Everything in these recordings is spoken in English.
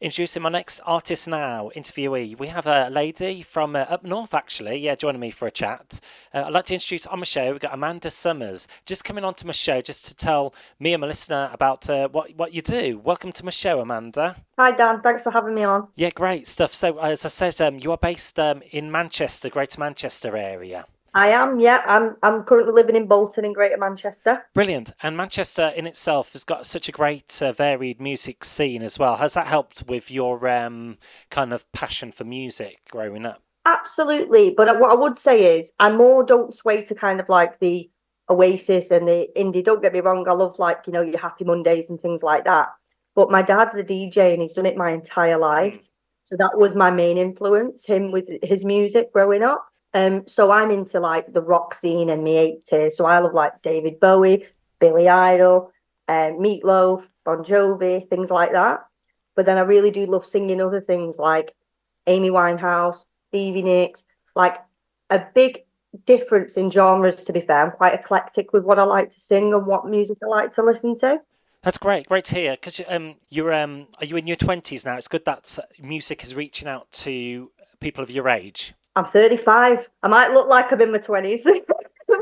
Introducing my next artist now, interviewee. We have a lady from up north, actually, joining me for a chat. I'd like to introduce on my show, we've got Amanda Summers, just coming onto my show just to tell me and my listener about what you do. Welcome to my show, Amanda. Hi Dan, thanks for having me on. Yeah, great stuff. So, as I said, you are based in Manchester, Greater Manchester area. I am, yeah, I'm currently living in Bolton in Greater Manchester. Brilliant. And Manchester in itself has got such a great varied music scene as well. Has that helped with your kind of passion for music growing up? Absolutely, but what I would say is I more don't sway to kind of like the Oasis and the indie. Don't get me wrong, I love like, your Happy Mondays and things like that. But my dad's a DJ and he's done it my entire life. Mm. So that was my main influence, him with his music growing up. So I'm into like the rock scene and the 80s. So I love like David Bowie, Billy Idol, Meatloaf, Bon Jovi, things like that. But then I really do love singing other things like Amy Winehouse, Stevie Nicks, like a big difference in genres, to be fair. I'm quite eclectic with what I like to sing and what music I like to listen to. That's great, great to hear. Because you're are you in your 20s now? It's good that music is reaching out to people of your age. I'm 35. I might look like I'm in my 20s,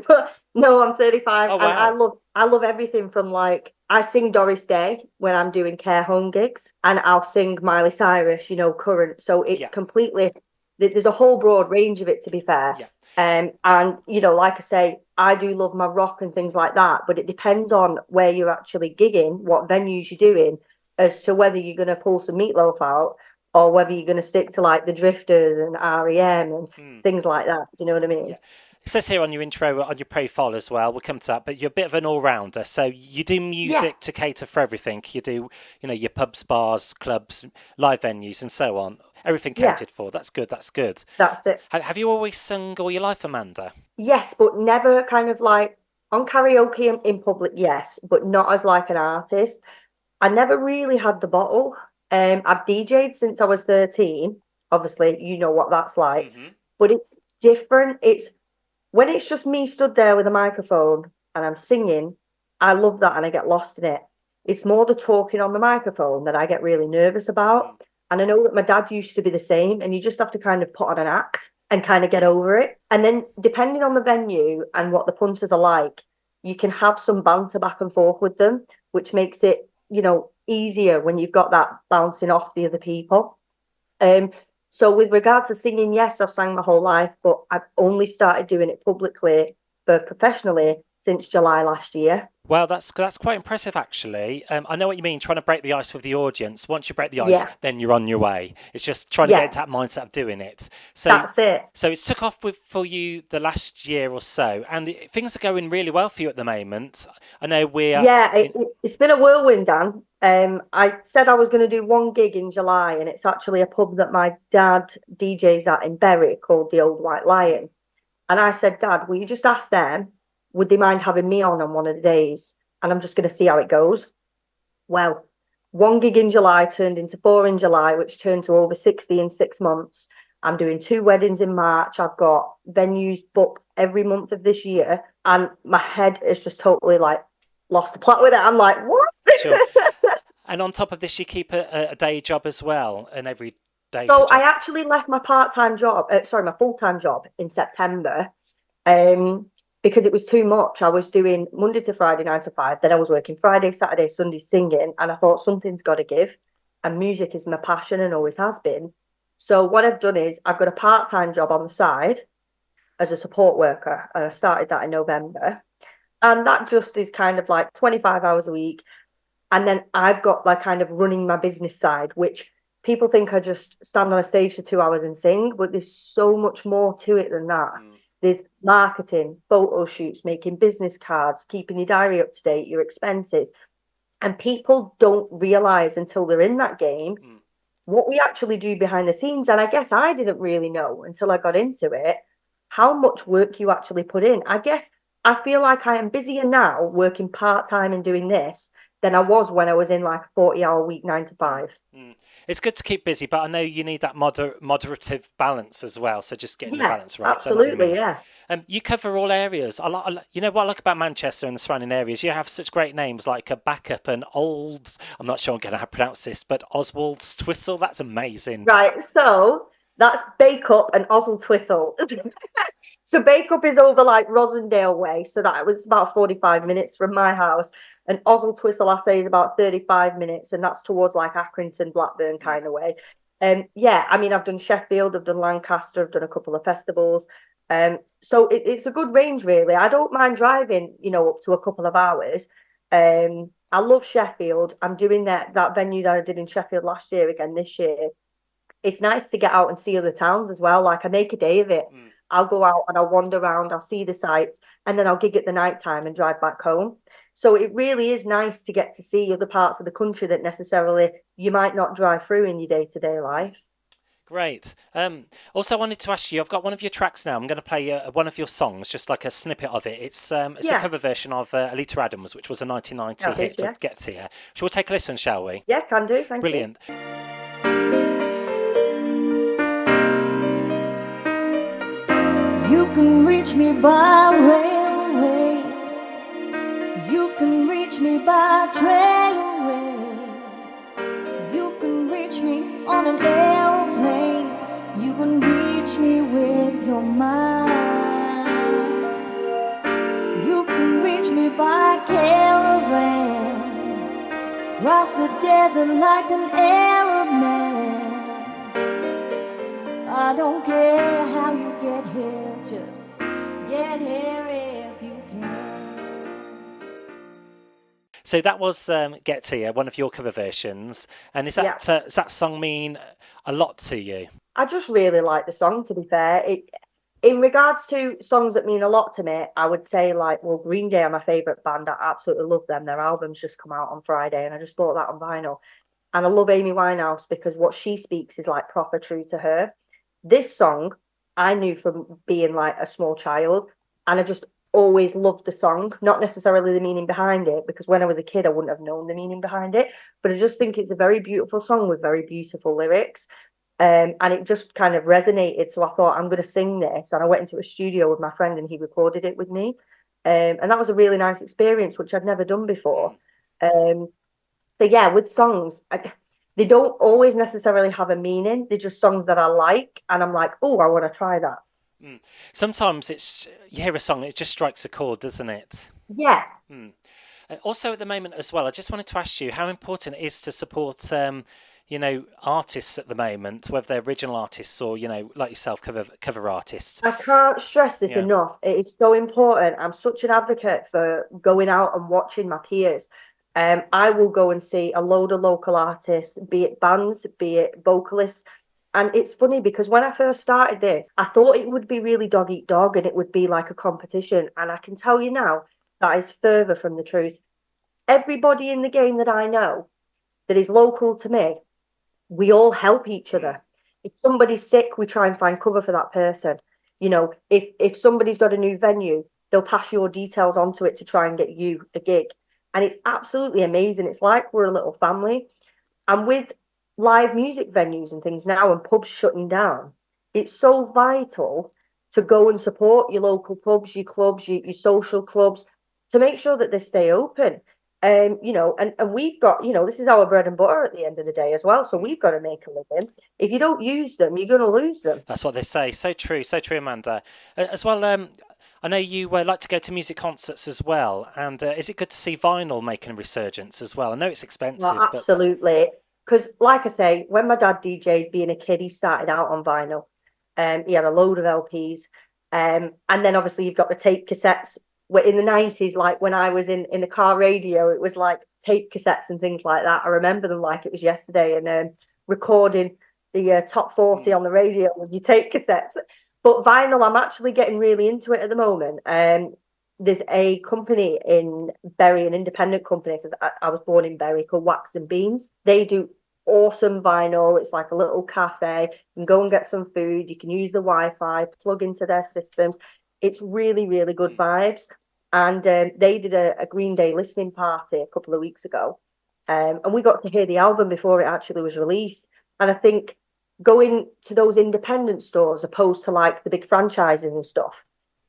but no, I'm 35, Oh and I wow, love I love everything from like I sing Doris Day when I'm doing care home gigs, and I'll sing Miley Cyrus, current. So it's yeah, completely there's a whole broad range of it, to be fair. yeah. And like I say, I do love my rock and things like that, but it depends on where you're actually gigging, what venues you're doing, as to whether you're going to pull some meatloaf out or whether you're going to stick to like the Drifters and REM and Hmm. things like that. Do you know what I mean? Yeah. It says here on your intro, on your profile as well, we'll come to that, but you're a bit of an all-rounder. So you do Yeah, music to cater for everything. You do, your pubs, bars, clubs, live venues, and so on. Everything yeah, catered for. That's good, that's good. that's it. Have you always sung all your life, Amanda? Yes, but never kind of like on karaoke in public, yes, but not as like an artist. I never really had the bottle. I've DJ'd since I was 13. Obviously, you know what that's like, Hmm. but it's different. It's when it's just me stood there with a microphone and I'm singing, I love that and I get lost in it. It's more the talking on the microphone that I get really nervous about. And I know that my dad used to be the same, and you just have to kind of put on an act and kind of get Yeah. over it. And then, depending on the venue and what the punters are like, you can have some banter back and forth with them, which makes it, easier when you've got that bouncing off the other people. Um, so with regards to singing, yes, I've sang my whole life, but I've only started doing it publicly for professionally since July last year. Well, that's quite impressive, actually. I know what you mean, trying to break the ice with the audience. Once you break the ice, Yeah, then you're on your way. It's just trying to get yeah, into that mindset of doing it. So, that's it. so it's took off with for you the last year or so, and things are going really well for you at the moment. I know we're Yeah, in. it's been a whirlwind, Dan. I said I was going to do one gig in July, and it's actually a pub that my dad DJs at in Bury called the Old White Mm. Lion. And I said, Dad, will you just ask them, would they mind having me on one of the days? And I'm just going to see how it goes. Well, one gig in July turned into four in July, which turned to over 60 in 6 months. I'm doing two weddings in March. I've got venues booked every month of this year. And my head is just totally like lost the plot Yeah, with it. I'm like, what? sure. And on top of this, you keep a day job as well, an every day to So I job. actually left my part-time job, sorry, my full-time job in September, um, because it was too much. I was doing Monday to Friday, 9 to 5. Then I was working Friday, Saturday, Sunday singing, and I thought something's got to give. And music is my passion and always has been. So what I've done is I've got a part-time job on the side as a support worker, and I started that in November. And that just is kind of like 25 hours a week. And then I've got like kind of running my business side, which people think I just stand on a stage for 2 hours and sing, but there's so much more to it than that. Mm. There's marketing, photo shoots, making business cards, keeping your diary up to date, your expenses. And people don't realize until they're in that game Mm. what we actually do behind the scenes. And I guess I didn't really know until I got into it how much work you actually put in. I guess I feel like I am busier now working part time and doing this than I was when I was in like a 40-hour week, 9 to 5. It's good to keep busy, but I know you need that moderative balance as well. So just getting the Yeah, balance right. I know what you absolutely, mean. yeah. You cover all areas. You know what I like about Manchester and the surrounding areas? You have such great names like a Backup and Old. I'm not sure I'm going to pronounce this, but Oswald's Twistle. That's amazing. Right, so that's Bake Up and Oswald Twistle. So Bake Up is over like Rosendale way, so that was about 45 minutes from my house. And Oswald Twistle, I say, is about 35 minutes, and that's towards like Accrington, Blackburn kind of way. Yeah, I mean, I've done Sheffield, I've done Lancaster, I've done a couple of festivals. So it's a good range, really. I don't mind driving, up to a couple of hours. I love Sheffield. I'm doing that venue that I did in Sheffield last year again this year. It's nice to get out and see other towns as well. Like I make a day of it. I'll go out and I'll wander around, I'll see the sights, and then I'll gig at the night time and drive back home. So it really is nice to get to see other parts of the country that necessarily you might not drive through in your day-to-day life. Great. Also, I wanted to ask you, I've got one of your tracks now. I'm going to play one of your songs, just like a snippet of it. It's a Yeah, cover version of Alita Adams, which was a 1990 that is, hit yeah. of Get Here. Shall we take a listen, shall we? Yeah, can do, thank you. Brilliant. You can reach me by railway, you can reach me by trailway, you can reach me on an airplane, you can reach me with your mind, you can reach me by caravan, cross the desert like an Arab man. I don't care how you get here, just get here if you can. So that was Get Here, one of your cover versions. And Yeah. Does that song mean a lot to you? I just really like the song, to be fair. In regards to songs that mean a lot to me, I would say like, well, Green Day are my favourite band. I absolutely love them. Their album's just come out on Friday and I just bought that on vinyl. And I love Amy Winehouse because what she speaks is like proper true to her. This song I knew from being like a small child, and I just always loved the song, not necessarily the meaning behind it, because when I was a kid I wouldn't have known the meaning behind it, but I just think it's a very beautiful song with very beautiful lyrics. And it just kind of resonated. So I thought, I'm going to sing this. And I went into a studio with my friend and he recorded it with me. And that was a really nice experience, which I'd never done before. So yeah, with songs, they don't always necessarily have a meaning. They're just songs that I like, and I'm like, oh, I want to try that. Sometimes you hear a song, it just strikes a chord, doesn't it? Yeah. Also, at the moment as well, I just wanted to ask you how important it is to support, artists at the moment, whether they're original artists or, like yourself, cover artists. I can't stress this Yeah. enough. It is so important. I'm such an advocate for going out and watching my peers. I will go and see a load of local artists, be it bands, be it vocalists. And it's funny because when I first started this, I thought it would be really dog eat dog and it would be like a competition. And I can tell you now, that is further from the truth. Everybody in the game that I know that is local to me, we all help each other. If somebody's sick, we try and find cover for that person. If somebody's got a new venue, they'll pass your details onto it to try and get you a gig. And it's absolutely amazing. It's like we're a little family. And with live music venues and things now and pubs shutting down, it's so vital to go and support your local pubs, your clubs, your social clubs, to make sure that they stay open. And we've got, this is our bread and butter at the end of the day as well. So we've got to make a living. If you don't use them, you're going to lose them. That's what they say. So true, Amanda. As well, I know you like to go to music concerts as well. And is it good to see vinyl making a resurgence as well? I know it's expensive. Well, absolutely. Because, like I say, when my dad DJ'd being a kid, he started out on vinyl. He had a load of LPs. And then obviously you've got the tape cassettes. In the 90s, like when I was in the car radio, it was like tape cassettes and things like that. I remember them like it was yesterday, and recording the top 40 on the radio with your tape cassettes. But vinyl, I'm actually getting really into it at the moment. There's a company in Bury, an independent company, because I was born in Bury, called Wax and Beans. They do awesome vinyl. It's like a little cafe. You can go and get some food. You can use the Wi-Fi, plug into their systems. It's really, really good vibes. and they did a Green Day listening party a couple of weeks ago, and we got to hear the album before it actually was released. And I think going to those independent stores opposed to like the big franchises and stuff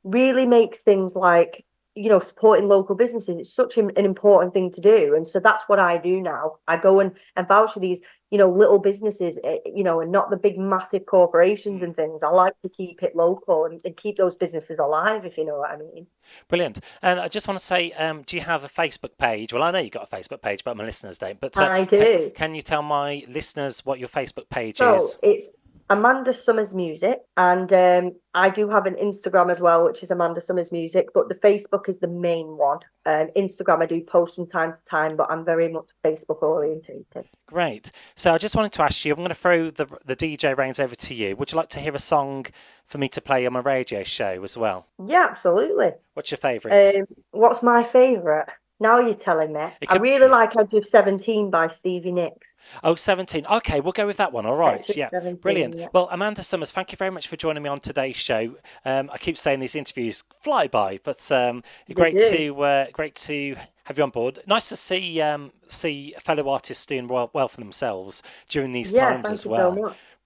really makes things like, you know, supporting local businesses, it's such an important thing to do. And so that's what I do now. I go and vouch for these, you know, little businesses, you know, and not the big massive corporations and things. I like to keep it local and keep those businesses alive, if you know what I mean. Brilliant. And I just want to say, do you have a Facebook page? Well, I know you've got a Facebook page, but my listeners don't. But I do. Can you tell my listeners what your Facebook page So is? it's Amanda Summers Music, and I do have an Instagram as well, which is Amanda Summers Music, but the Facebook is the main one. Instagram I do post from time to time, but I'm very much Facebook orientated. Great. So I just wanted to ask you, I'm going to throw the DJ reins over to you. Would you like to hear a song for me to play on my radio show as well? Yeah, absolutely. What's your favourite? What's my favourite? Now you're telling me. I really like Edge of 17 by Stevie Nicks. Oh, 17. Okay, we'll go with that one. All right. Yeah. 17, Brilliant. yeah. Well, Amanda Summers, thank you very much for joining me on today's show. I keep saying these interviews fly by, but great to have you on board. Nice to see fellow artists doing well for themselves during these times as well. Thank you so much.